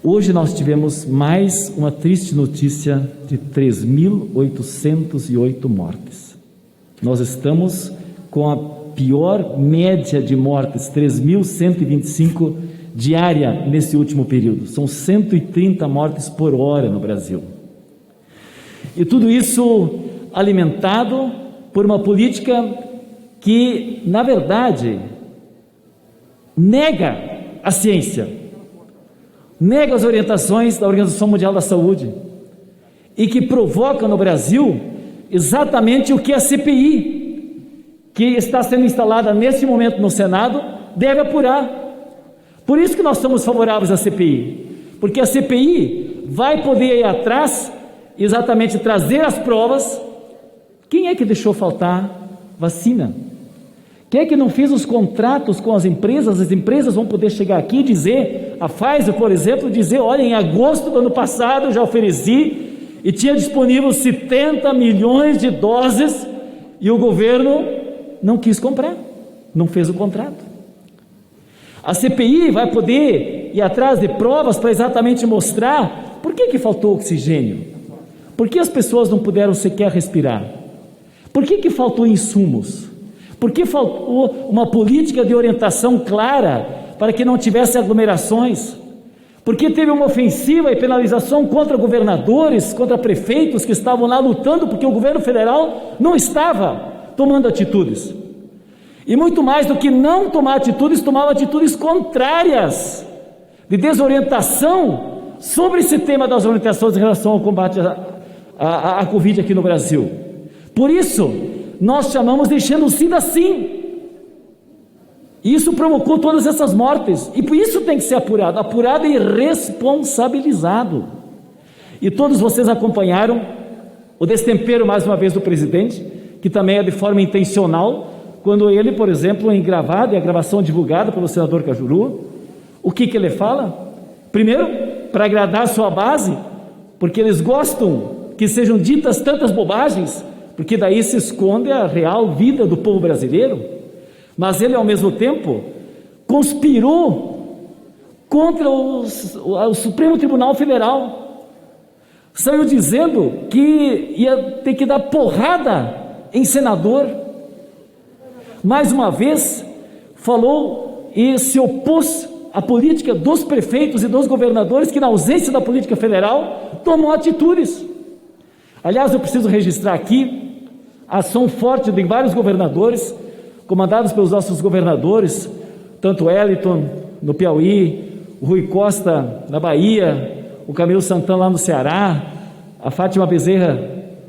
Hoje nós tivemos mais uma triste notícia de 3.808 mortes. Nós estamos com a pior média de mortes, 3.125 diária nesse último período. São 130 mortes por hora no Brasil. E tudo isso alimentado por uma política que, na verdade, nega a ciência, nega as orientações da Organização Mundial da Saúde e que provoca no Brasil exatamente o que a CPI, que está sendo instalada nesse momento no Senado, deve apurar. Por isso que nós somos favoráveis à CPI, porque a CPI vai poder ir atrás, exatamente trazer as provas. Quem é que deixou faltar vacina? Quem é que não fez os contratos com as empresas? As empresas vão poder chegar aqui e dizer, a Pfizer, por exemplo, dizer, olha, em agosto do ano passado eu já ofereci e tinha disponível 70 milhões de doses e o governo não quis comprar, não fez o contrato. A CPI vai poder ir atrás de provas para exatamente mostrar por que faltou oxigênio, por que as pessoas não puderam sequer respirar, por que faltou insumos, por que faltou uma política de orientação clara para que não tivesse aglomerações, por que teve uma ofensiva e penalização contra governadores, contra prefeitos que estavam lá lutando porque o governo federal não estava tomando atitudes. E muito mais do que não tomar atitudes, tomava atitudes contrárias, de desorientação sobre esse tema das orientações em relação ao combate à Covid aqui no Brasil. Por isso, nós chamamos de genocida sim. Isso provocou todas essas mortes, e por isso tem que ser apurado e responsabilizado. E todos vocês acompanharam o destempero, mais uma vez, do presidente, que também é de forma intencional, quando ele, por exemplo, em gravado, e a gravação divulgada pelo senador Cajuru, o que ele fala? Primeiro, para agradar a sua base, porque eles gostam que sejam ditas tantas bobagens, porque daí se esconde a real vida do povo brasileiro. Mas ele, ao mesmo tempo, conspirou contra o Supremo Tribunal Federal. Saiu dizendo que ia ter que dar porrada em senador. Mais uma vez, falou e se opôs à política dos prefeitos e dos governadores, que na ausência da política federal, tomam atitudes. Aliás, eu preciso registrar aqui a ação forte de vários governadores, comandados pelos nossos governadores, tanto Wellington no Piauí, o Rui Costa na Bahia, o Camilo Santana lá no Ceará, a Fátima Bezerra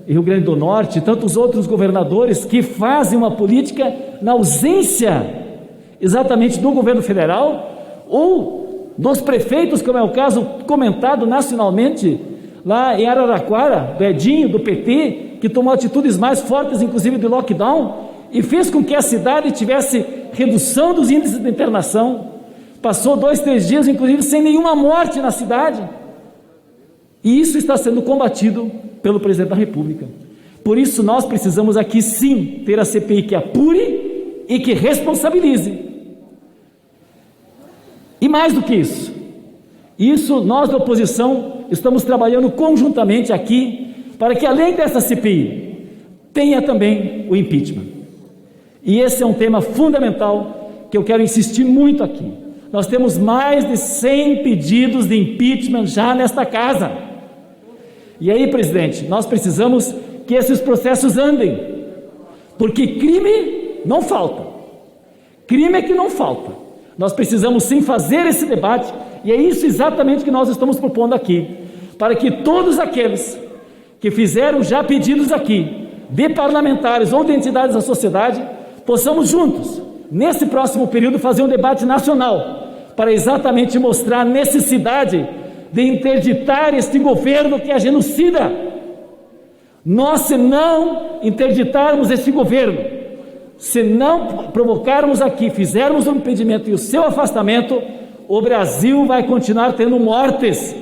em Rio Grande do Norte, e tantos outros governadores que fazem uma política na ausência exatamente do governo federal ou dos prefeitos, como é o caso comentado nacionalmente lá em Araraquara, do Edinho, do PT, que tomou atitudes mais fortes, inclusive de lockdown, e fez com que a cidade tivesse redução dos índices de internação. Passou 2-3 dias, inclusive, sem nenhuma morte na cidade. E isso está sendo combatido pelo presidente da República. Por isso nós precisamos aqui sim ter a CPI que apure e que responsabilize. E mais do que isso nós da oposição estamos trabalhando conjuntamente aqui para que, além dessa CPI, tenha também o impeachment. E esse é um tema fundamental que eu quero insistir muito aqui. Nós temos mais de 100 pedidos de impeachment já nesta casa. E aí, presidente, nós precisamos que esses processos andem, porque crime não falta. Crime é que não falta. Nós precisamos sim fazer esse debate, e é isso exatamente que nós estamos propondo aqui, para que todos aqueles que fizeram já pedidos aqui, de parlamentares ou de entidades da sociedade, possamos juntos, nesse próximo período, fazer um debate nacional, para exatamente mostrar a necessidade de interditar este governo que é genocida. Nós, se não interditarmos este governo, se não provocarmos aqui, fizermos o impedimento e o seu afastamento, o Brasil vai continuar tendo mortes,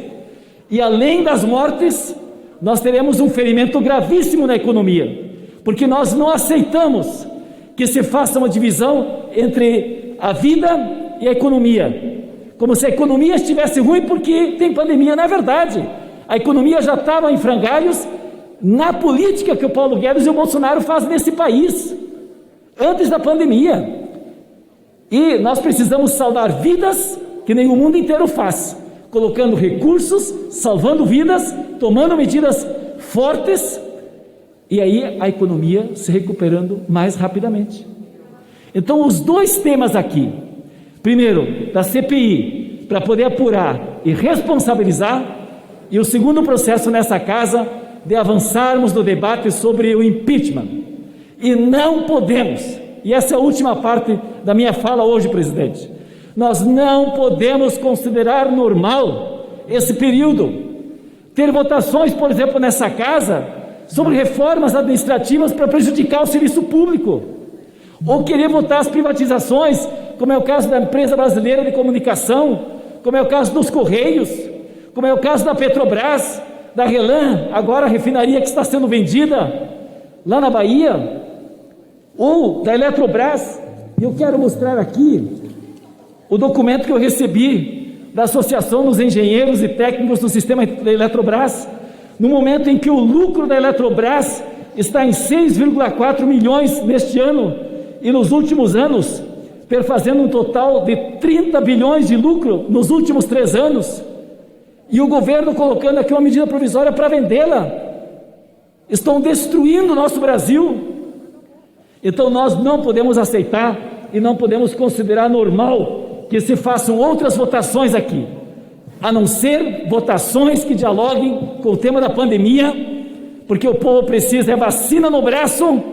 e além das mortes, nós teremos um ferimento gravíssimo na economia, porque nós não aceitamos que se faça uma divisão entre a vida e a economia. como se a economia estivesse ruim porque tem pandemia. Não é verdade. A economia já estava em frangalhos na política que o Paulo Guedes e o Bolsonaro fazem nesse país, antes da pandemia. E nós precisamos salvar vidas, que nem o mundo inteiro faz, colocando recursos, salvando vidas, tomando medidas fortes, e aí a economia se recuperando mais rapidamente. Então, os dois temas aqui, primeiro, da CPI, para poder apurar e responsabilizar, e o segundo processo nessa casa, de avançarmos no debate sobre o impeachment. E não podemos, e essa é a última parte da minha fala hoje, presidente, nós não podemos considerar normal esse período, ter votações, por exemplo, nessa casa, sobre reformas administrativas para prejudicar o serviço público, ou querer votar as privatizações, como é o caso da empresa brasileira de comunicação, como é o caso dos Correios, como é o caso da Petrobras, da Relan, agora a refinaria que está sendo vendida lá na Bahia, ou da Eletrobras. Eu quero mostrar aqui o documento que eu recebi da Associação dos Engenheiros e Técnicos do Sistema da Eletrobras, no momento em que o lucro da Eletrobras está em 6,4 milhões neste ano, e nos últimos anos, perfazendo um total de 30 bilhões de lucro nos últimos 3 anos, e o governo colocando aqui uma medida provisória para vendê-la. Estão destruindo o nosso Brasil. Então nós não podemos aceitar e não podemos considerar normal que se façam outras votações aqui, a não ser votações que dialoguem com o tema da pandemia, porque o povo precisa vacina no braço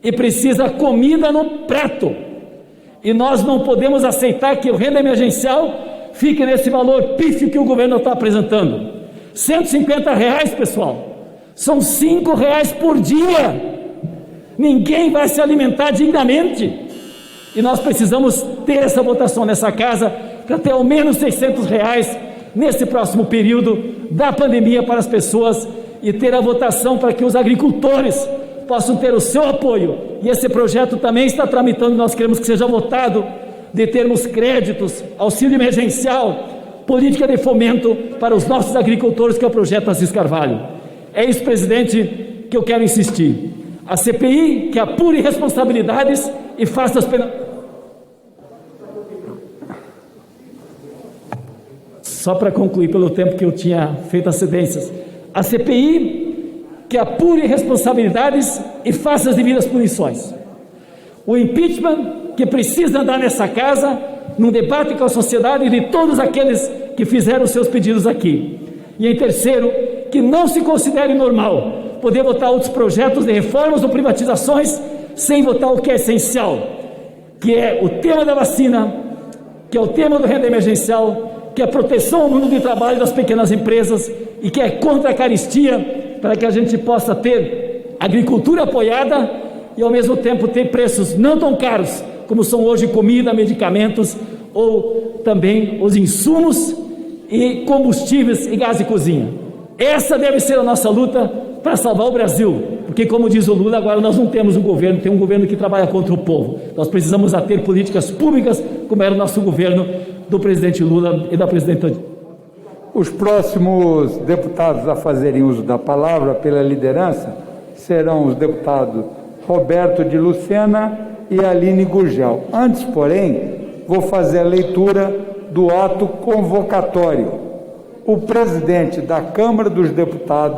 e precisa comida no prato, e nós não podemos aceitar que o renda emergencial fique nesse valor pífio que o governo está apresentando. R$150, pessoal, são R$5 por dia. Ninguém vai se alimentar dignamente, e nós precisamos ter essa votação nessa casa para ter ao menos R$600 nesse próximo período da pandemia para as pessoas, e ter a votação para que os agricultores possam ter o seu apoio. E esse projeto também está tramitando, nós queremos que seja votado, de termos créditos, auxílio emergencial, política de fomento para os nossos agricultores, que é o projeto Assis Carvalho. É isso, presidente, que eu quero insistir. A CPI que apure responsabilidades e faça as penas. Só para concluir, pelo tempo que eu tinha feito as cedências, a CPI que apure responsabilidades e faça as devidas punições. O impeachment que precisa andar nessa casa, num debate com a sociedade de todos aqueles que fizeram seus pedidos aqui. E em terceiro, que não se considere normal poder votar outros projetos de reformas ou privatizações sem votar o que é essencial, que é o tema da vacina, que é o tema do renda emergencial, que é a proteção ao mundo do trabalho das pequenas empresas, e que é contra a carestia, para que a gente possa ter agricultura apoiada e ao mesmo tempo ter preços não tão caros como são hoje comida, medicamentos, ou também os insumos e combustíveis e gás de cozinha. Essa deve ser a nossa luta para salvar o Brasil, porque, como diz o Lula, agora nós não temos um governo, tem um governo que trabalha contra o povo. Nós precisamos ter políticas públicas, como era o nosso governo do presidente Lula e da presidenta Dilma. Os próximos deputados a fazerem uso da palavra pela liderança serão os deputados Roberto de Lucena e Aline Gurgel. Antes, porém, vou fazer a leitura do ato convocatório. O presidente da Câmara dos Deputados